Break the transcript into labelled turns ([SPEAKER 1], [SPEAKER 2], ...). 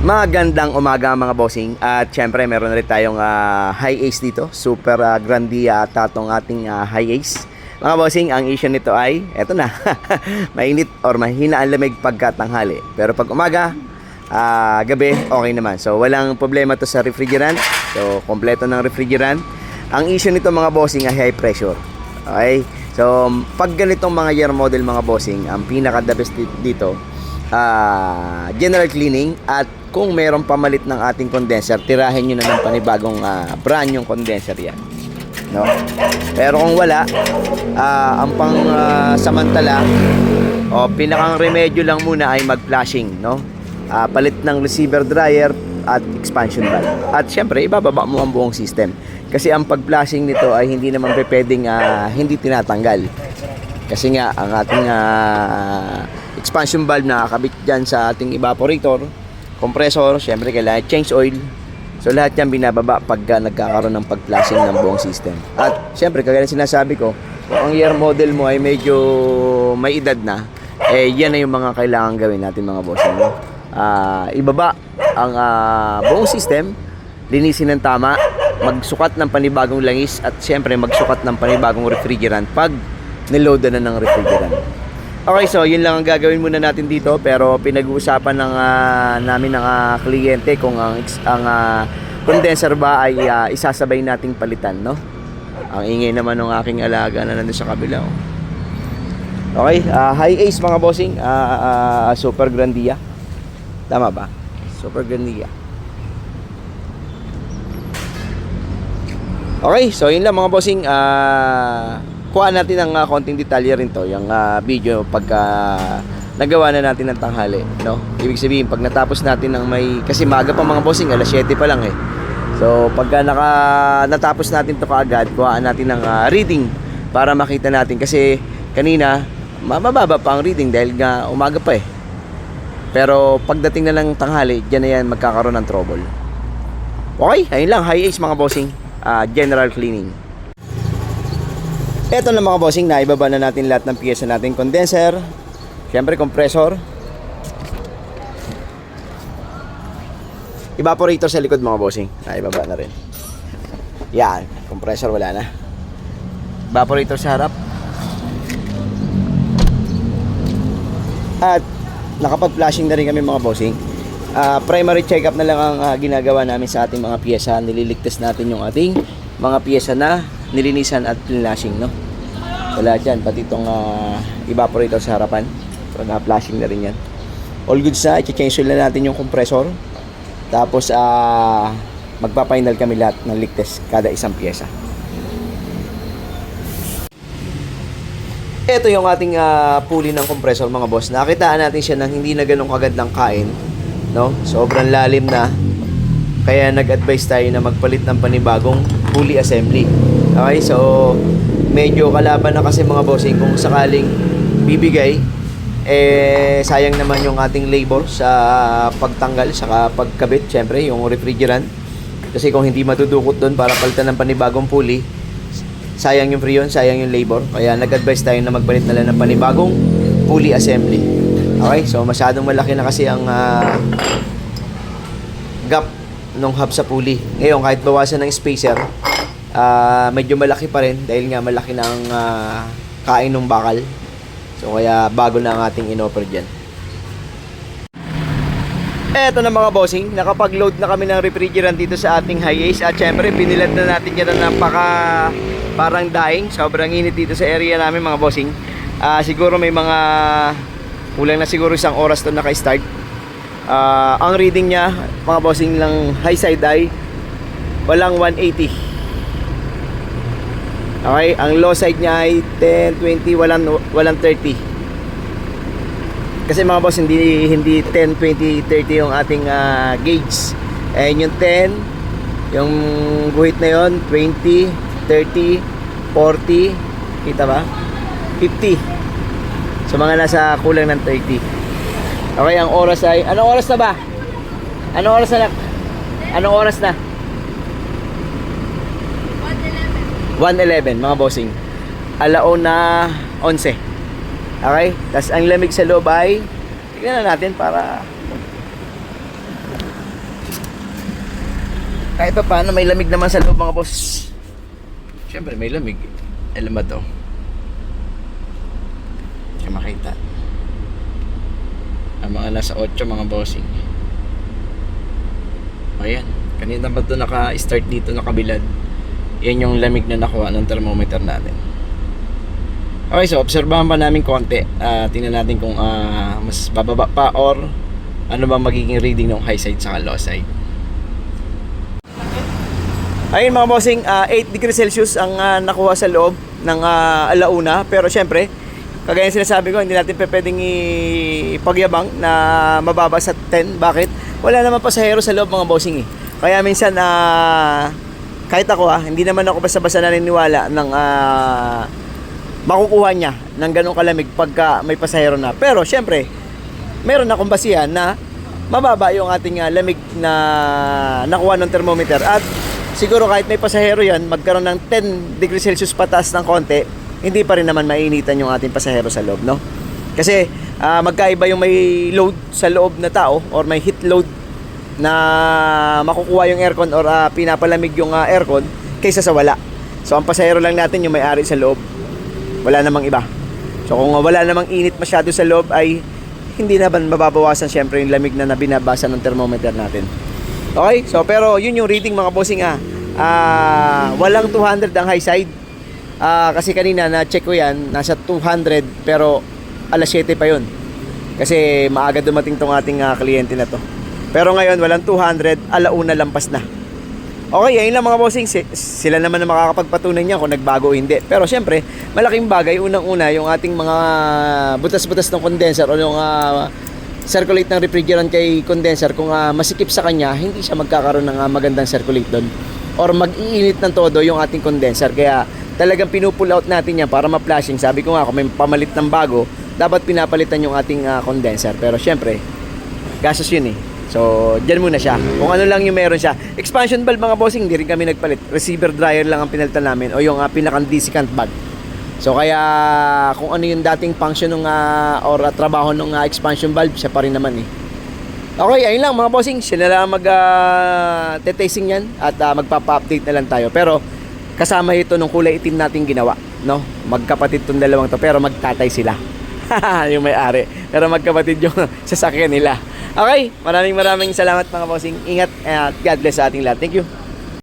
[SPEAKER 1] Magandang umaga mga bossing. At syempre meron rin tayong high ace dito. Super grandia at itong ating high ace. Mga bossing, ang issue nito ay eto na. Mainit or mahina ang lamig pagkatanghali. Pero pag umaga, gabi, okay naman. So walang problema to sa refrigerant. So kompleto ng refrigerant. Ang issue nito mga bossing ay high pressure. Okay? So pag ganitong mga year model mga bossing, ang pinaka the best dito, general cleaning. At kung mayroong pamalit ng ating condenser, tirahin nyo na ng panibagong brand yung condenser yan, no? Pero kung wala, ang pang samantala o pinakang remedyo lang muna ay mag flashing, no? Palit ng receiver dryer at expansion valve. At syempre ibababa mo ang buong system, kasi ang pag flashing nito ay hindi naman pwedeng hindi tinatanggal, kasi nga ang ating expansion valve na nakakabit dyan sa ating evaporator, compressor, syempre kailangan change oil. So lahat yan binababa pag nagkakaroon ng pag-flashing ng buong system. At syempre kagaya ng sinasabi ko, kung ang year model mo ay medyo may edad na, yan na yung mga kailangan gawin natin mga boss, no? Ibaba ang buong system, linisin ng tama, magsukat ng panibagong langis, at syempre magsukat ng panibagong refrigerant pag niloadan na ng refrigerant. Okay, so yun lang ang gagawin muna natin dito, pero pinag-uusapan namin ng kliyente kung ang condenser ba ay isasabay nating palitan, no? Ang ingay naman ng aking alaga na nandun sa kabila. Okay, high ace mga bossing, super grandia. Tama ba? Super grandia. Okay, so yun lang mga bossing. Kuha natin ang konting detalye rin to, yung video pagka nagawa na natin ng tanghali, no? Ibig sabihin pag natapos natin ng kasi maaga pa mga bossing, alas 7 pa lang So pagka natapos natin to kaagad, kuhaan natin ng reading para makita natin, kasi kanina mababa pa ang reading dahil nga umaga pa Pero pagdating na lang tanghali, dyan na yan magkakaroon ng trouble. Okay, ayun lang, high ace mga bossing, general cleaning. Eto na mga bossing, naibaba na natin lahat ng piyesa natin. Condenser, syempre compressor, evaporator sa likod mga bossing, naibaba na rin. Yan, compressor wala na. Evaporator sa harap. At nakapag-flashing na rin kami mga bossing. Primary check-up na lang ang ginagawa namin sa ating mga piyesa. Nililigtas natin yung ating mga piyesa na nilinisan at flashing, no? Wala dyan, pati itong evaporator sa harapan. So na-flashing na rin yan. All goods na, i-change na natin yung compressor. Tapos magpa-final kami lahat ng ligtas kada isang piyesa. Ito yung ating pulley ng compressor mga boss. Nakitaan natin siya ng hindi na ganun kagad ng kain, no? Sobrang lalim na. Kaya nag-advise tayo na magpalit ng panibagong pulley assembly. Okay, so medyo kalaban na kasi mga bossing kung sakaling bibigay, sayang naman yung ating labor sa pagtanggal, saka pagkabit, syempre yung refrigerant. Kasi kung hindi matudukot doon para palitan ng panibagong pulley, sayang yung free yun, sayang yung labor. Kaya nag-advise tayo na magpalit na lang ng panibagong pulley assembly. Okay, so masyadong malaki na kasi ang gap nung hub sa pulley. Ngayon kahit bawasan ng spacer, medyo malaki pa rin dahil nga malaki na ang kain ng bakal. So kaya bago na ang ating inoffer dyan. Eto na mga bossing, nakapag-load na kami ng refrigerant dito sa ating high ace. At syempre binilad na natin yan na parang daing. Sobrang init dito sa area namin mga bossing. Siguro may mga kulang na siguro isang oras to naka-start. Ang reading niya mga bossing lang, high side ay walang 180. Okay, ang low side niya ay 10, 20, walang 30. Kasi mga boss, hindi 10, 20, 30 yung ating gauge. And yung 10, yung guhit na yon, 20, 30, 40, kita ba? 50. So mga nasa kulang ng 30. Okay, ang oras ay, anong oras na ba? Anong oras na? Anong oras na? 1:11 mga bossing. Alauna 11. Okay? Tapos ang lamig sa loob ay, tignan na natin para Kahit pa paano may lamig naman sa loob mga boss. Siyempre may lamig. Alam ba to? Kaya makita. Ang mga nasa 8 mga bossing. Ayan. Kanina ba ito naka-start dito nakabilad? Yan yung lamig na nakuha ng thermometer natin. Okay, so obserbahan pa namin konti. Tingnan natin kung mas bababa pa or ano ba magiging reading ng high side sa low side. Ayun mga bossing, 8 degrees Celsius ang nakuha sa loob ng alauna. Pero syempre, kagaya sinasabi ko, hindi natin pwedeng ipagyabang na mababa sa 10. Bakit? Wala naman pasahero sa loob mga bossing eh. Kaya minsan, kahit ako hindi naman ako basta-basta naniniwala ng makukuha niya ng ganong kalamig pagka may pasahero na. Pero syempre, meron akong basihan na mababa yung ating lamig na nakuha ng thermometer. At siguro kahit may pasahero yan, magkaroon ng 10 degrees Celsius pataas ng konti, hindi pa rin naman mainitan yung ating pasahero sa loob, no? Kasi magkaiba yung may load sa loob na tao or may heat load na makukuha yung aircon or pinapalamig yung aircon kaysa sa wala. So ang pasahero lang natin yung may-ari sa loob. Wala namang iba. So kung wala namang init masyado sa loob ay hindi naman mababawasan syempre yung lamig na binabasa ng thermometer natin. Okay? So pero yun yung reading mga bossing walang 200 ang high side. Kasi kanina na-check ko yan, nasa 200 pero alas 7 pa yun. Kasi maaga dumating tong ating kliyente na to. Pero ngayon walang 200, alauna lampas na. Okay, ayun lang mga bossing. Sila naman na makakapagpatunay niya kung nagbago o hindi. Pero syempre, malaking bagay. Unang-una, yung ating mga butas-butas ng condenser o yung circulate ng refrigerant kay condenser, kung masikip sa kanya, hindi siya magkakaroon ng magandang circulate doon. Or mag-iinit ng todo yung ating condenser. Kaya talagang pinupull out natin yan para ma-flashing. Sabi ko nga, kung may pamalit ng bago, dapat pinapalitan yung ating condenser. Pero syempre, gastos yun eh. So, dyan muna siya. Kung ano lang yung meron siya. Expansion valve mga bossing, hindi rin kami nagpalit. Receiver dryer lang ang pinalitan namin o yung pinakang-discant bag. So, kaya kung ano yung dating function ng or trabaho ng expansion valve, siya pa rin naman eh. Okay, ayun lang mga bossing. Sila lang mag-testing yan at magpapa-update na lang tayo. Pero, kasama ito nung kulay itim natin ginawa. No? Magkapatid tong dalawang to pero magtatay sila. Yung may-ari. Pero magkapatid yung sasakyan nila. Okay, maraming salamat mga bossing. Ingat at God bless sa ating lahat. Thank you.